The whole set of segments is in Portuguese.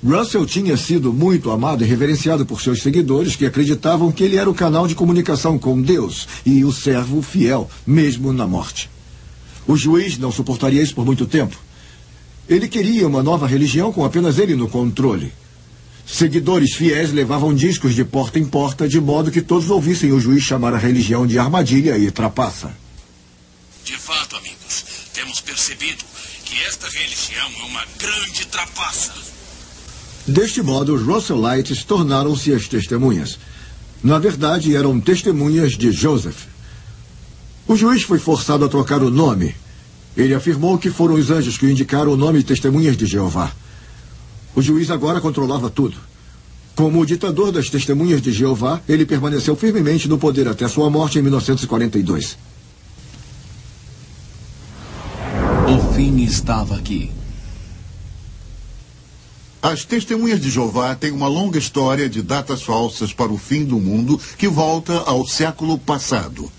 Russell tinha sido muito amado e reverenciado por seus seguidores, que acreditavam que ele era o canal de comunicação com Deus e o servo fiel, mesmo na morte. O juiz não suportaria isso por muito tempo. Ele queria uma nova religião com apenas ele no controle. Seguidores fiéis levavam discos de porta em porta, de modo que todos ouvissem o juiz chamar a religião de armadilha e trapaça. De fato, amigos, temos percebido que esta religião é uma grande trapaça. Deste modo, os Russellites tornaram-se as testemunhas. Na verdade, eram testemunhas de Joseph. O juiz foi forçado a trocar o nome. Ele afirmou que foram os anjos que indicaram o nome Testemunhas de Jeová. O juiz agora controlava tudo. Como o ditador das Testemunhas de Jeová, ele permaneceu firmemente no poder até sua morte em 1942. O fim estava aqui. As Testemunhas de Jeová têm uma longa história de datas falsas para o fim do mundo que volta ao século passado.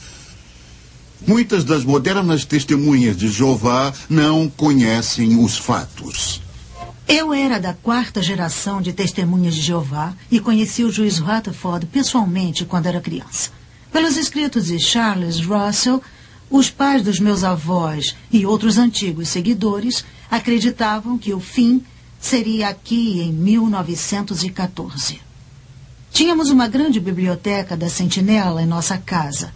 Muitas das modernas Testemunhas de Jeová não conhecem os fatos. Eu era da 4ª geração de Testemunhas de Jeová e conheci o juiz Rutherford pessoalmente quando era criança. Pelos escritos de Charles Russell, os pais dos meus avós e outros antigos seguidores acreditavam que o fim seria aqui em 1914. Tínhamos uma grande biblioteca da Sentinela em nossa casa.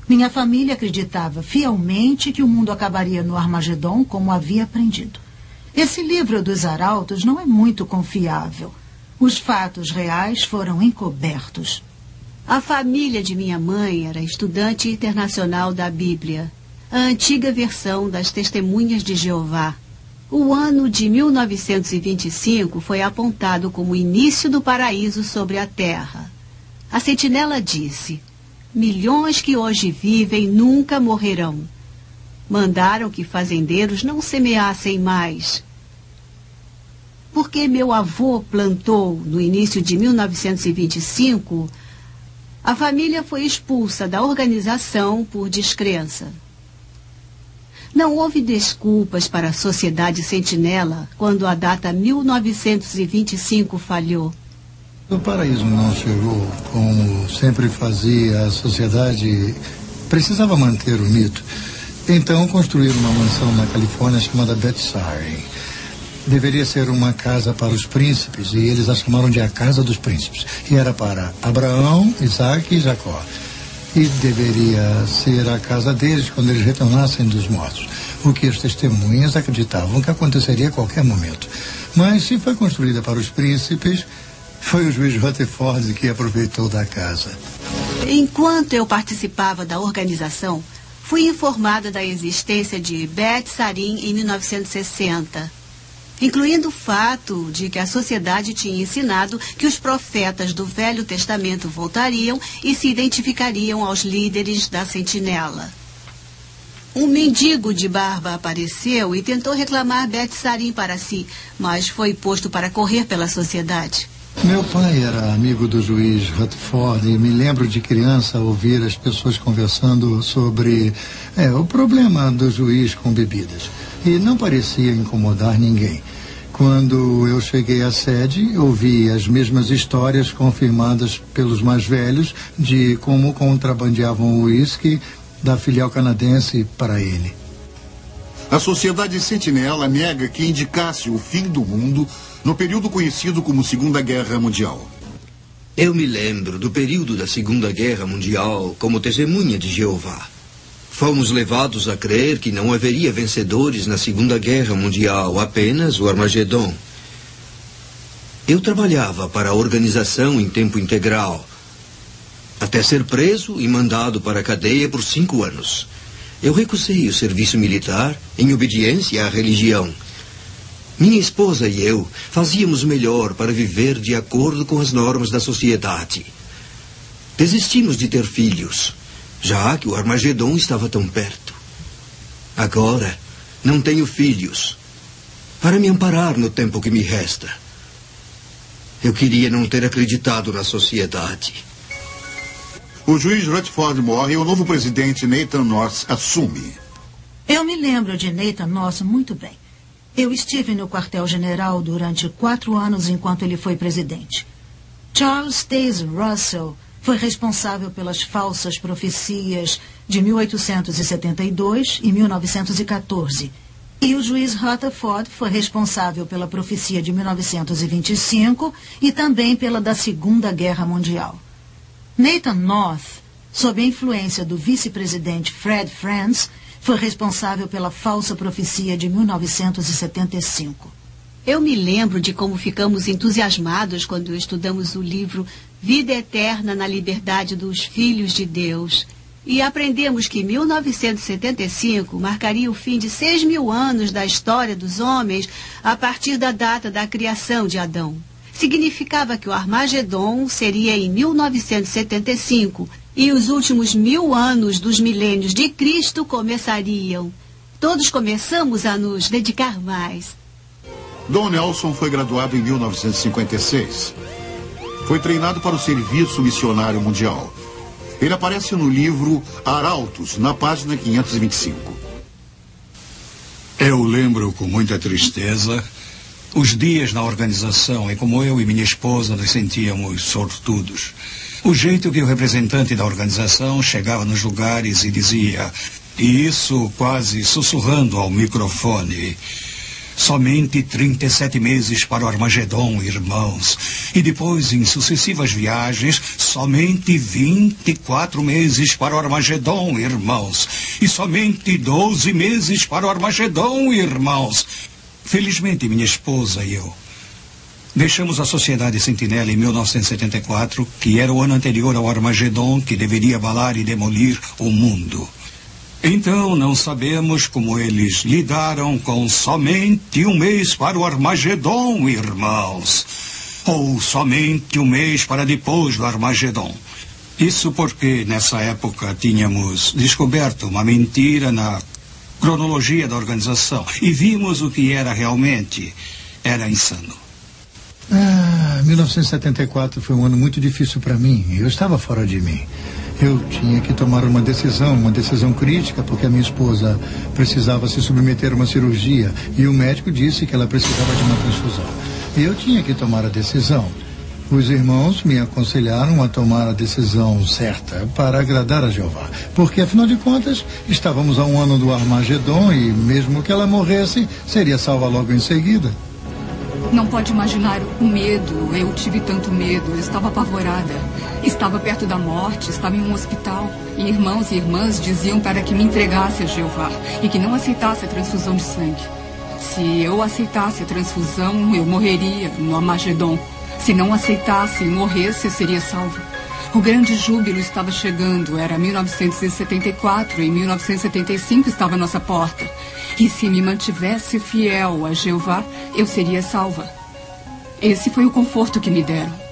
Minha família acreditava fielmente que o mundo acabaria no Armagedon, como havia aprendido. Esse livro dos arautos não é muito confiável. Os fatos reais foram encobertos. A família de minha mãe era estudante internacional da Bíblia, a antiga versão das Testemunhas de Jeová. O ano de 1925 foi apontado como o início do paraíso sobre a terra. A sentinela disse: milhões que hoje vivem nunca morrerão. Mandaram que fazendeiros não semeassem mais. Porque meu avô plantou no início de 1925, a família foi expulsa da organização por descrença. Não houve desculpas para a Sociedade Sentinela quando a data 1925 falhou. O paraíso não chegou como sempre fazia a sociedade. Precisava manter o mito. Então construíram uma mansão na Califórnia chamada Bethsaida. Deveria ser uma casa para os príncipes e eles a chamaram de a Casa dos Príncipes. E era para Abraão, Isaac e Jacó. E deveria ser a casa deles quando eles retornassem dos mortos. O que as testemunhas acreditavam que aconteceria a qualquer momento. Mas se foi construída para os príncipes, foi o juiz Rutherford que aproveitou da casa. Enquanto eu participava da organização, fui informada da existência de Beth Sarim em 1960. Incluindo o fato de que a sociedade tinha ensinado que os profetas do Velho Testamento voltariam e se identificariam aos líderes da Sentinela. Um mendigo de barba apareceu e tentou reclamar Beth Sarim para si, mas foi posto para correr pela sociedade. Meu pai era amigo do juiz Rutherford e me lembro de criança ouvir as pessoas conversando sobre o problema do juiz com bebidas. E não parecia incomodar ninguém. Quando eu cheguei à sede, ouvi as mesmas histórias confirmadas pelos mais velhos de como contrabandeavam o uísque da filial canadense para ele. A Sociedade Sentinela nega que indicasse o fim do mundo no período conhecido como Segunda Guerra Mundial. Eu me lembro do período da Segunda Guerra Mundial como testemunha de Jeová. Fomos levados a crer que não haveria vencedores na Segunda Guerra Mundial, apenas o Armagedon. Eu trabalhava para a organização em tempo integral, até ser preso e mandado para a cadeia por 5 anos. Eu recusei o serviço militar em obediência à religião. Minha esposa e eu fazíamos melhor para viver de acordo com as normas da sociedade. Desistimos de ter filhos, já que o Armagedon estava tão perto. Agora, não tenho filhos para me amparar no tempo que me resta. Eu queria não ter acreditado na sociedade. O juiz Rutherford morre e o novo presidente Nathan North assume. Eu me lembro de Nathan North muito bem. Eu estive no quartel-general durante 4 anos enquanto ele foi presidente. Charles Taze Russell foi responsável pelas falsas profecias de 1872 e 1914. E o juiz Rutherford foi responsável pela profecia de 1925 e também pela da Segunda Guerra Mundial. Nathan North, sob a influência do vice-presidente Fred Franz, foi responsável pela falsa profecia de 1975. Eu me lembro de como ficamos entusiasmados quando estudamos o livro Vida Eterna na Liberdade dos Filhos de Deus. E aprendemos que 1975 marcaria o fim de 6.000 anos da história dos homens a partir da data da criação de Adão. Significava que o Armagedon seria em 1975 e os últimos 1000 anos dos milênios de Cristo começariam. Todos começamos a nos dedicar mais. Don Nelson foi graduado em 1956. Foi treinado para o serviço missionário mundial. Ele aparece no livro Arautos, na página 525. Eu lembro com muita tristeza os dias na organização e como eu e minha esposa nos sentíamos sortudos. O jeito que o representante da organização chegava nos lugares e dizia, e isso quase sussurrando ao microfone: somente 37 meses para o Armagedon, irmãos. E depois, em sucessivas viagens, somente 24 meses para o Armagedon, irmãos. E somente 12 meses para o Armagedon, irmãos. Felizmente, minha esposa e eu deixamos a Sociedade Sentinela em 1974, que era o ano anterior ao Armagedon, que deveria abalar e demolir o mundo. Então, não sabemos como eles lidaram com somente 1 mês para o Armagedon, irmãos. Ou somente 1 mês para depois do Armagedon. Isso porque, nessa época, tínhamos descoberto uma mentira na cronologia da organização e vimos o que era realmente. Era insano. 1974 foi um ano muito difícil para mim. Eu estava fora de mim. Eu tinha que tomar uma decisão crítica, porque a minha esposa precisava se submeter a uma cirurgia e o médico disse que ela precisava de uma transfusão. E eu tinha que tomar a decisão. Os irmãos me aconselharam a tomar a decisão certa para agradar a Jeová, porque afinal de contas estávamos a 1 ano do Armagedon e mesmo que ela morresse, seria salva logo em seguida. Não pode imaginar o medo. Eu tive tanto medo. Eu estava apavorada. Estava perto da morte, estava em um hospital. E irmãos e irmãs diziam para que me entregasse a Jeová e que não aceitasse a transfusão de sangue. Se eu aceitasse a transfusão, eu morreria no Armagedon. Se não aceitasse e morresse, eu seria salva. O grande júbilo estava chegando. Era 1974 e 1975 estava à nossa porta. E se me mantivesse fiel a Jeová, eu seria salva. Esse foi o conforto que me deram.